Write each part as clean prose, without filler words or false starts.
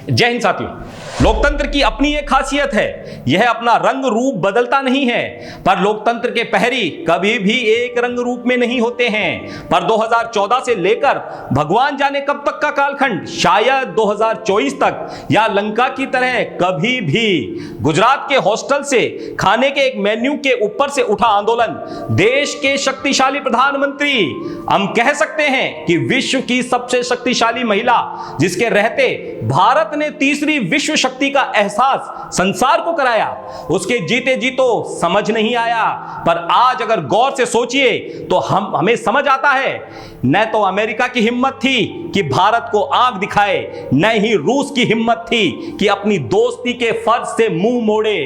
जय हिंद साथियों। लोकतंत्र की अपनी एक खासियत है, यह अपना रंग रूप बदलता नहीं है, पर लोकतंत्र के पहरी कभी भी एक रंग रूप में नहीं होते हैं। पर 2014 से लेकर भगवान जाने कब तक का कालखंड, शायद 2024 तक या लंका की तरह कभी भी गुजरात के हॉस्टल से खाने के एक मेन्यू के ऊपर से उठा आंदोलन, देश के शक्तिशाली प्रधानमंत्री, हम कह सकते हैं कि विश्व की सबसे शक्तिशाली महिला, जिसके रहते भारत ने तीसरी विश्व शक्ति का एहसास संसार को कराया, उसके जीते जी तो समझ नहीं आया। पर आज अगर गौर से सोचिए तो हमें समझ आता है, न तो अमेरिका की हिम्मत थी कि भारत को आंख दिखाए, न ही रूस की हिम्मत थी कि अपनी दोस्ती के फर्ज से मुंह मोड़े।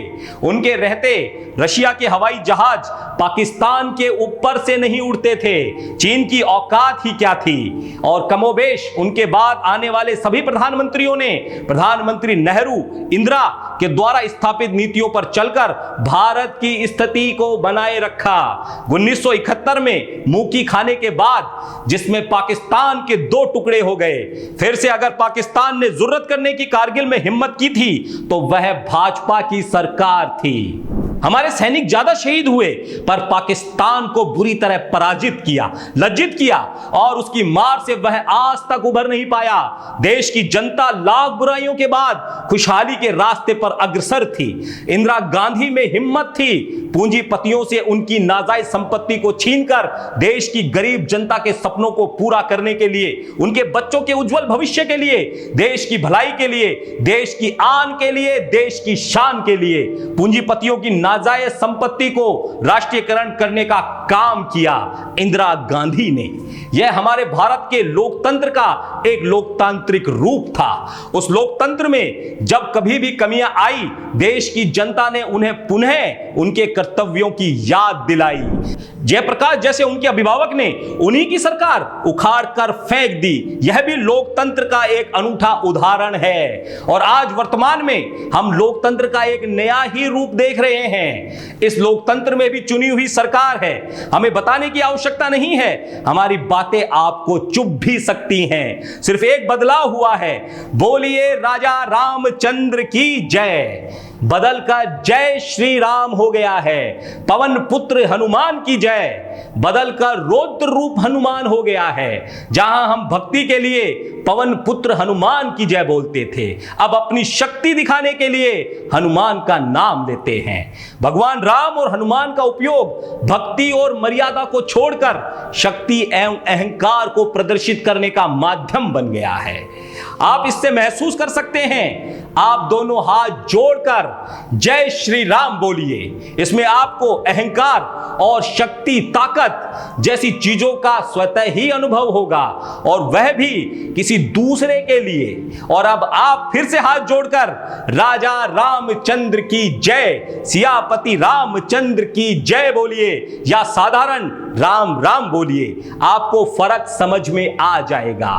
उनके रहते रशिया के हवाई जहाज पाकिस्तान के ऊपर से नहीं उड़ते थे। चीन की औकात ही क्या थी। और कमोबेश उनके बाद आने वाले सभी प्रधानमंत्रियों ने प्रधानमंत्री नेहरू, इंदिरा के द्वारा स्थापित नीतियों पर चलकर भारत की स्थिति को बनाए रखा। 1971 में मुंह खाने के बाद, जिसमें पाकिस्तान के 2 टुकड़े हो गए, फिर से अगर पाकिस्तान ने जुर्रत करने की कारगिल में हिम्मत की थी तो वह भाजपा की सरकार थी। हमारे सैनिक ज्यादा शहीद हुए, पर पाकिस्तान को बुरी तरह पराजित किया, लज्जित किया, और उसकी मार से वह आज तक उभर नहीं पाया। देश की जनता लाख बुराइयों के बाद खुशहाली के रास्ते पर अग्रसर थी। इंदिरा गांधी में हिम्मत थी पूंजीपतियों से उनकी नाजायज संपत्ति को छीनकर देश की गरीब जनता के सपनों को पूरा करने के लिए, उनके बच्चों के उज्जवल भविष्य के लिए, देश की भलाई के लिए, देश की आन के लिए, देश की शान के लिए पूंजीपतियों की नाजायज संपत्ति को राष्ट्रीयकरण करने का काम किया इंदिरा गांधी ने। यह हमारे भारत के लोकतंत्र का एक लोकतांत्रिक रूप था। उस लोकतंत्र में जब कभी भी कमियां आई, देश की जनता ने उन्हें पुनः उनके कर्तव्यों की याद दिलाई। जयप्रकाश जैसे उनके अभिभावक ने उन्हीं की सरकार उखाड़ कर फेंक दी। यह भी लोकतंत्र का एक अनूठा उदाहरण है। और आज वर्तमान में हम लोकतंत्र का एक नया ही रूप देख रहे हैं। इस लोकतंत्र में भी चुनी हुई सरकार है। हमें बताने की आवश्यकता नहीं है, हमारी बातें आपको चुभ भी सकती हैं। सिर्फ एक बदलाव हुआ है, बोलिए राजा रामचंद्र की जय, बदल का जय श्री राम हो गया है। पवन पुत्र हनुमान की जय, बदल कर रौद्र रूप हनुमान हो गया है। जहां हम भक्ति के लिए पवन पुत्र हनुमान की जय बोलते थे, अब अपनी शक्ति दिखाने के लिए हनुमान का नाम लेते हैं। भगवान राम और हनुमान का उपयोग भक्ति और मर्यादा को छोड़कर शक्ति एवं अहंकार को प्रदर्शित करने का माध्यम बन गया है। आप इससे महसूस कर सकते हैं। आप दोनों हाथ जोड़कर जय श्री राम बोलिए। इसमें आपको अहंकार और शक्ति, ताकत जैसी चीजों का स्वतः ही अनुभव होगा, और वह भी किसी दूसरे के लिए। और अब आप फिर से हाथ जोड़कर राजा रामचंद्र की जय, सियापति रामचंद्र की जय बोलिए, या साधारण राम राम बोलिए। आपको फर्क समझ में आ जाएगा।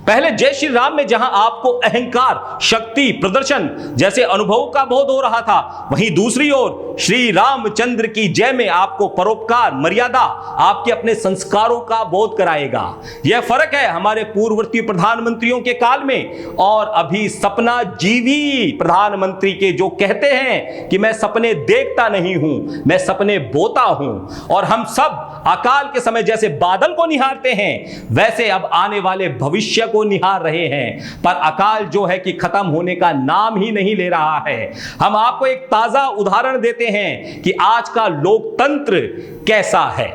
पहले जय श्री राम में जहां आपको अहंकार, शक्ति, प्रदर्शन जैसे अनुभव का बोध हो रहा था, वहीं दूसरी ओर श्री रामचंद्र की जय में आपको परोपकार, मर्यादा, आपके अपने संस्कारों का बोध कराएगा। यह फर्क है हमारे पूर्ववर्ती प्रधानमंत्रियों के काल में और अभी सपना जीवी प्रधानमंत्री के, जो कहते हैं कि मैं सपने देखता नहीं हूं, मैं सपने बोता हूं। और हम सब अकाल के समय जैसे बादल को निहारते हैं, वैसे अब आने वाले भविष्य को निहार रहे हैं। पर अकाल जो है कि खत्म होने का नाम ही नहीं ले रहा है। हम आपको एक ताजा उदाहरण देते हैं कि आज का लोकतंत्र कैसा है।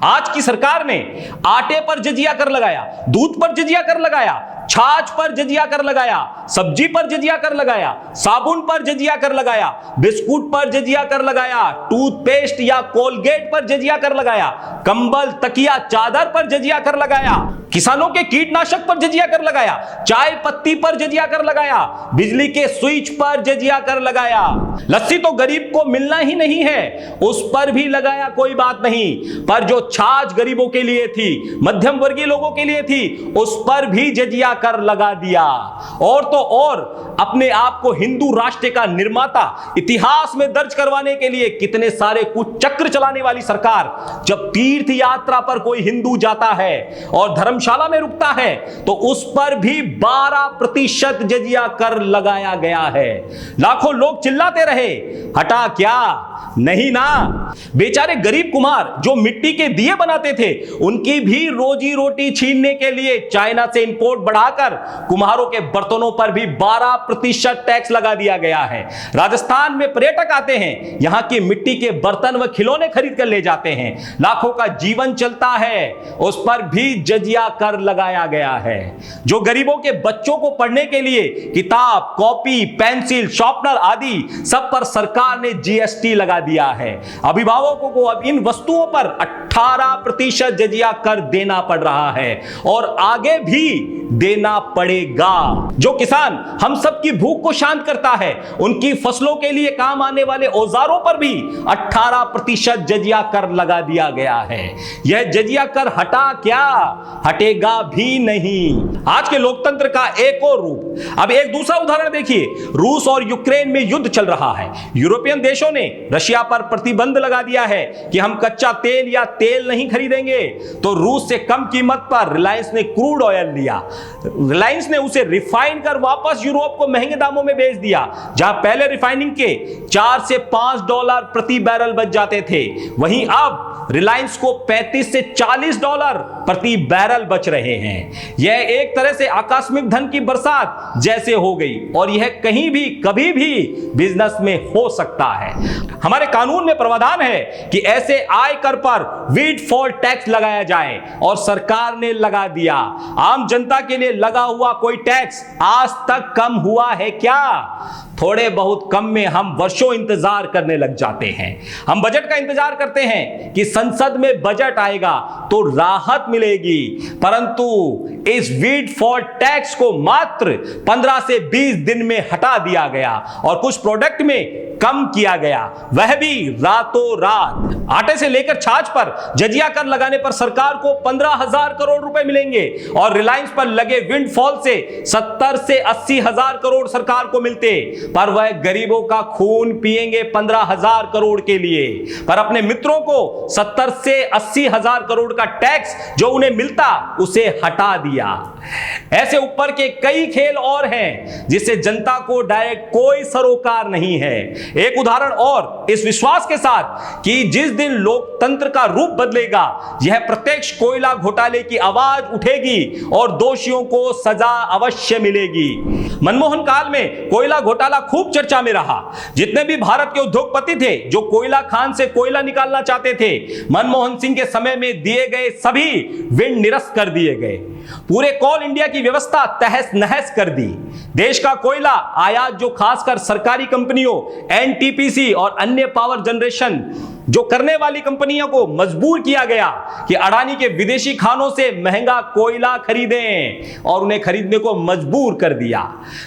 आज की सरकार ने आटे पर जजिया कर लगाया, दूध पर जजिया कर लगाया, छाछ पर जजिया कर लगाया, सब्जी पर जजिया कर लगाया, साबुन पर जजिया कर लगाया, बिस्कुट पर जजिया कर लगाया, टूथपेस्ट या कोलगेट पर जजिया कर लगाया, कंबल, तकिया, चादर पर जजिया कर लगाया, किसानों के कीटनाशक पर जजिया कर लगाया, चाय पत्ती पर जजिया कर लगाया, बिजली के स्विच पर जजिया कर लगाया। लस्सी तो गरीब को मिलना ही नहीं है, उस पर भी लगाया, कोई बात नहीं। पर जो छाछ गरीबों के लिए थी, मध्यम वर्गीय लोगों के लिए थी, उस पर भी जजिया कर लगा दिया। और तो और अपने आप को हिंदू राष्ट्र का निर्माता इतिहास में दर्ज करवाने के लिए कितने सारे कुचक्र चलाने वाली सरकार, जब तीर्थ यात्रा पर कोई हिंदू जाता है और धर्म धर्मशाला में रुकता है तो उस पर भी 12% जजिया कर लगाया गया है। लाखों लोग चिल्लाते रहे, हटा क्या? नहीं ना। बेचारे गरीब कुम्हार जो मिट्टी के दिए बनाते थे, उनकी भी रोजी रोटी छीनने के लिए चाइना से इंपोर्ट बढ़ाकर कुम्हारों के बर्तनों पर भी 12% टैक्स लगा दिया गया है। राजस्थान में पर्यटक आते हैं, यहां की मिट्टी के बर्तन व खिलौने खरीद कर ले जाते हैं। लाखों का जीवन चलता है, उस पर भी जजिया कर लगाया गया है। जो गरीबों के बच्चों को पढ़ने के लिए किताब, कॉपी, पेंसिल, शॉर्पनर आदि सब पर सरकार ने जीएसटी लगा दिया है। अभिभावकों को अब इन वस्तुओं पर 18% जजिया कर देना पड़ रहा है और आगे भी देना पड़ेगा। जो किसान हम सब की भूख को शांत करता है, उनकी फसलों के लिए काम आने वाले औजारों पर भी 18% जजिया कर लगा दिया गया है। यह जजिया कर हटा क्या? हटेगा भी नहीं। आज के लोकतंत्र का एक और रूप। अब एक दूसरा उदाहरण देखिए, रूस और यूक्रेन में युद्ध चल रहा है। यूरोपियन देशों ने रशिया पर प्रतिबंध लगा दिया है कि हम कच्चा तेल या तेल नहीं खरीदेंगे, तो रूस से कम कीमत पर रिलायंस ने क्रूड ऑयल लिया। रिलायंस ने उसे रिफाइन कर वापस यूरोप को महंगे दामों में बेच दिया। जहां पहले रिफाइनिंग के $4 से $5 प्रति बैरल बच जाते थे, वहीं अब रिलायंस को $35 से $40 प्रति बैरल बच रहे हैं। यह एक तरह से आकस्मिक धन की बरसात जैसे हो गई और यह कहीं भी कभी भी बिजनेस में हो सकता है। हमारे कानून में प्रावधान है कि ऐसे आय कर पर विंडफॉल टैक्स लगाया जाए और सरकार ने लगा दिया। आम जनता के लिए लगा हुआ कोई टैक्स आज तक कम हुआ है क्या? थोड़े बहुत कम में हम वर्षों इंतजार करने लग जाते हैं। हम बजट का इंतजार करते हैं कि संसद में बजट आएगा तो राहत मिलेगी, परंतु इस विंडफॉल टैक्स को मात्र 15 से 20 दिन में हटा दिया गया और कुछ प्रोडक्ट में कम किया गया, वह भी रातों रात। आटे से लेकर छाछ पर जजिया कर लगाने पर सरकार को 15,000 करोड़ रुपए मिलेंगे और रिलायंस पर लगे विंडफॉल से 70 से 80 हजार करोड़ सरकार को मिलते, पर वह गरीबों का खून पिएंगे 15,000 करोड़ के लिए। पर अपने मित्रों को 70 से 80 हजार करोड़ का टैक्स जो उन्हें मिलता उसे हटा दिया। ऐसे ऊपर के कई खेल और हैं जिससे जनता को डायरेक्ट कोई सरोकार नहीं है। एक उदाहरण और इस विश्वास के साथ कि जिस दिन लोकतंत्र का रूप बदलेगा, यह प्रत्यक्ष कोयला घोटाले की आवाज उठेगी और दोषियों को सजा अवश्य मिलेगी। मनमोहन काल में कोयला घोटाला खूब चर्चा में रहा। जितने भी भारत के उद्योगपति थे जो कोयला खान से कोयला निकालना चाहते थे, मनमोहन सिंह के समय में दिए गए सभी विंड निरस्त कर दिए गए। पूरे कोल इंडिया की व्यवस्था तहस नहस कर दी। देश का कोयला आयात जो खासकर सरकारी कंपनियों, एनटीपीसी और अन्य पावर जनरेशन जो करने वाली कंपनियों को मजबूर किया गया कि अडानी के विदेशी खानों से महंगा कोयला खरीदें और उन्हें खरीदने को मजबूर कर दिया।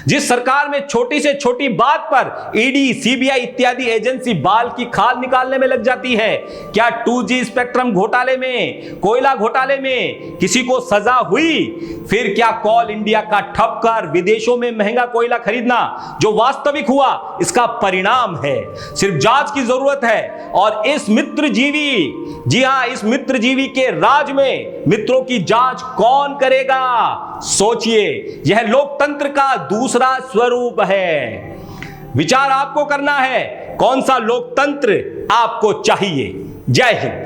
जिस सरकार में छोटी से छोटी बात पर ईडी, सीबीआई इत्यादि एजेंसी बाल की खाल निकालने में लग जाती है, क्या 2G स्पेक्ट्रम घोटाले में, कोयला घोटाले में किसी को सजा हुई? फिर क्या कोल इंडिया का ठप कर विदेशों में महंगा कोयला खरीदना जो वास्तविक हुआ, इसका परिणाम है। सिर्फ जांच की जरूरत है और इस मित्रजीवी, जी हां, इस मित्रजीवी के राज में मित्रों की जांच कौन करेगा? सोचिए, यह लोकतंत्र का दूसरा स्वरूप है। विचार आपको करना है, कौन सा लोकतंत्र आपको चाहिए। जय हिंद।